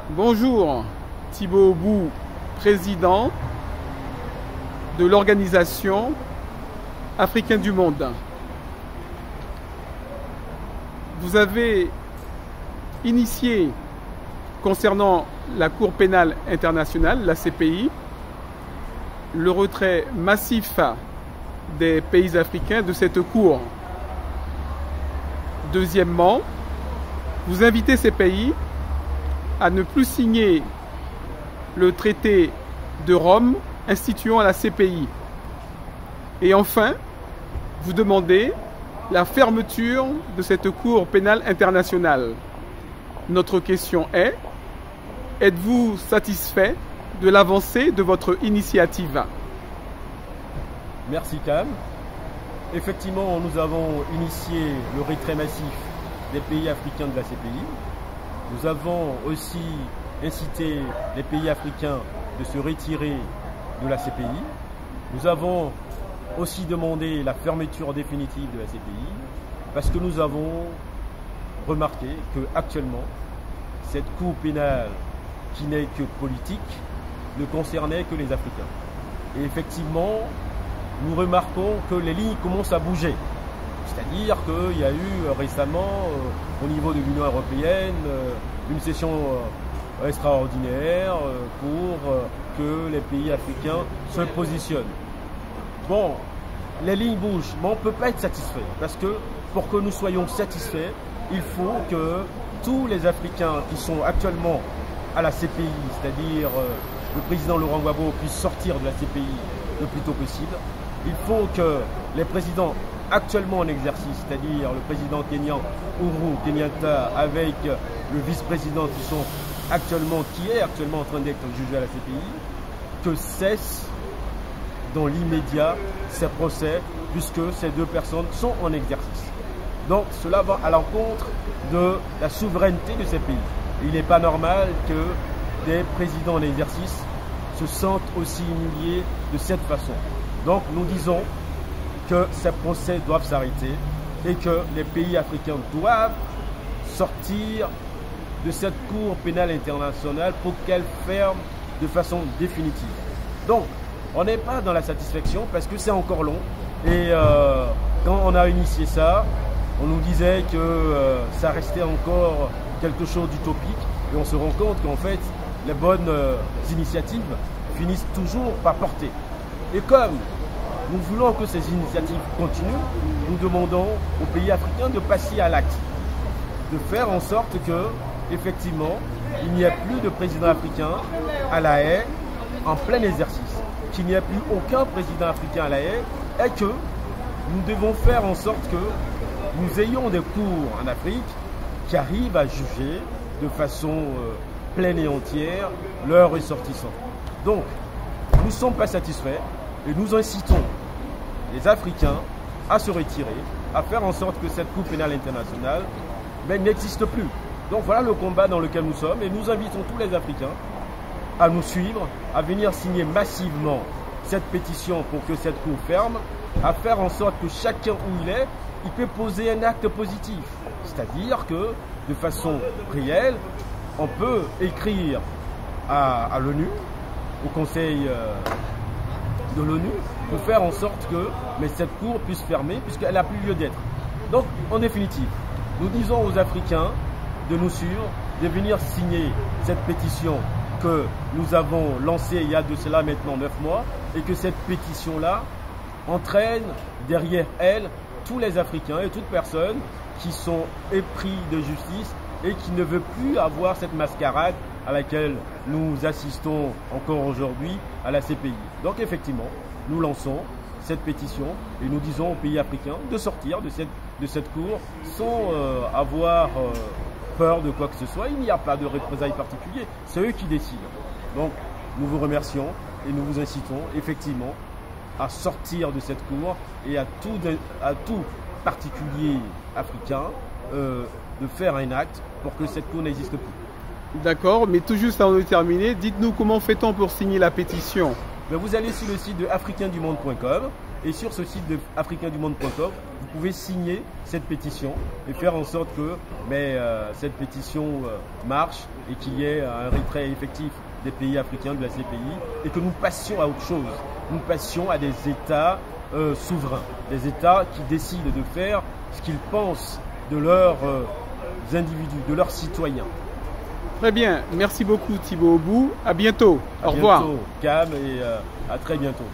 Bonjour, Thibaut Bou, président de l'organisation Africain du Monde. Vous avez initié, concernant la Cour pénale internationale, la CPI, le retrait massif des pays africains de cette Cour. Deuxièmement, vous invitez ces pays à ne plus signer le traité de Rome instituant la CPI. Et enfin, vous demandez la fermeture de cette Cour pénale internationale. Notre question est, êtes-vous satisfait de l'avancée de votre initiative? Merci Cam. Effectivement, nous avons initié le retrait massif des pays africains de la CPI. Nous avons aussi incité les pays africains de se retirer de la CPI. Nous avons aussi demandé la fermeture définitive de la CPI parce que nous avons remarqué qu'actuellement, cette Cour pénale qui n'est que politique ne concernait que les Africains. Et effectivement, nous remarquons que les lignes commencent à bouger. C'est-à-dire qu'il y a eu récemment, au niveau de l'Union européenne, une session extraordinaire pour que les pays africains se positionnent. Bon, les lignes bougent, mais on ne peut pas être satisfait. Parce que pour que nous soyons satisfaits, il faut que tous les Africains qui sont actuellement à la CPI, c'est-à-dire le président Laurent Gbagbo puisse sortir de la CPI le plus tôt possible. Il faut que les présidents actuellement en exercice, c'est-à-dire le président kenyan Uhuru Kenyatta avec le vice-président qui est actuellement en train d'être jugé à la CPI, que cessent dans l'immédiat ces procès puisque ces deux personnes sont en exercice. Donc cela va à l'encontre de la souveraineté de ces pays. Il n'est pas normal que des présidents en exercice se sentent aussi humiliés de cette façon. Donc nous disons que ces procès doivent s'arrêter et que les pays africains doivent sortir de cette Cour pénale internationale pour qu'elle ferme de façon définitive. Donc, on n'est pas dans la satisfaction parce que c'est encore long. Et quand on a initié ça, on nous disait que ça restait encore quelque chose d'utopique. Et on se rend compte qu'en fait, les bonnes initiatives finissent toujours par porter. Et comme nous voulons que ces initiatives continuent, nous demandons aux pays africains de passer à l'acte, de faire en sorte que, effectivement, il n'y ait plus de président africain à La Haye en plein exercice, qu'il n'y ait plus aucun président africain à La Haye et que nous devons faire en sorte que nous ayons des cours en Afrique qui arrivent à juger de façon pleine et entière leurs ressortissants. Donc, nous ne sommes pas satisfaits et nous incitons les Africains à se retirer, à faire en sorte que cette Cour pénale internationale n'existe plus. Donc voilà le combat dans lequel nous sommes et nous invitons tous les Africains à nous suivre, à venir signer massivement cette pétition pour que cette Cour ferme, à faire en sorte que chacun où il peut poser un acte positif. C'est-à-dire que de façon réelle, on peut écrire à l'ONU, au Conseil de l'ONU, pour faire en sorte que cette Cour puisse fermer puisqu'elle n'a plus lieu d'être. Donc, en définitive, nous disons aux Africains de nous suivre, de venir signer cette pétition que nous avons lancée il y a de cela maintenant 9 mois et que cette pétition-là entraîne derrière elle tous les Africains et toute personne qui sont épris de justice et qui ne veut plus avoir cette mascarade à laquelle nous assistons encore aujourd'hui à la CPI. Donc effectivement, nous lançons cette pétition et nous disons aux pays africains de sortir de cette Cour sans avoir peur de quoi que ce soit. Il n'y a pas de représailles particulières, c'est eux qui décident. Donc nous vous remercions et nous vous incitons effectivement à sortir de cette Cour et à tout particulier africain de faire un acte pour que cette Cour n'existe plus. D'accord, mais tout juste avant de terminer, dites-nous comment fait-on pour signer la pétition? Vous allez sur le site de africaindumonde.com et sur ce site de africaindumonde.com, vous pouvez signer cette pétition et faire en sorte que cette pétition marche et qu'il y ait un retrait effectif des pays africains de la CPI et que nous passions à autre chose. Nous passions à des États souverains, des États qui décident de faire ce qu'ils pensent de leurs individus, de leurs citoyens. Très bien, merci beaucoup Thibaut Obou, à bientôt, au revoir. À bientôt, Cam, et à très bientôt.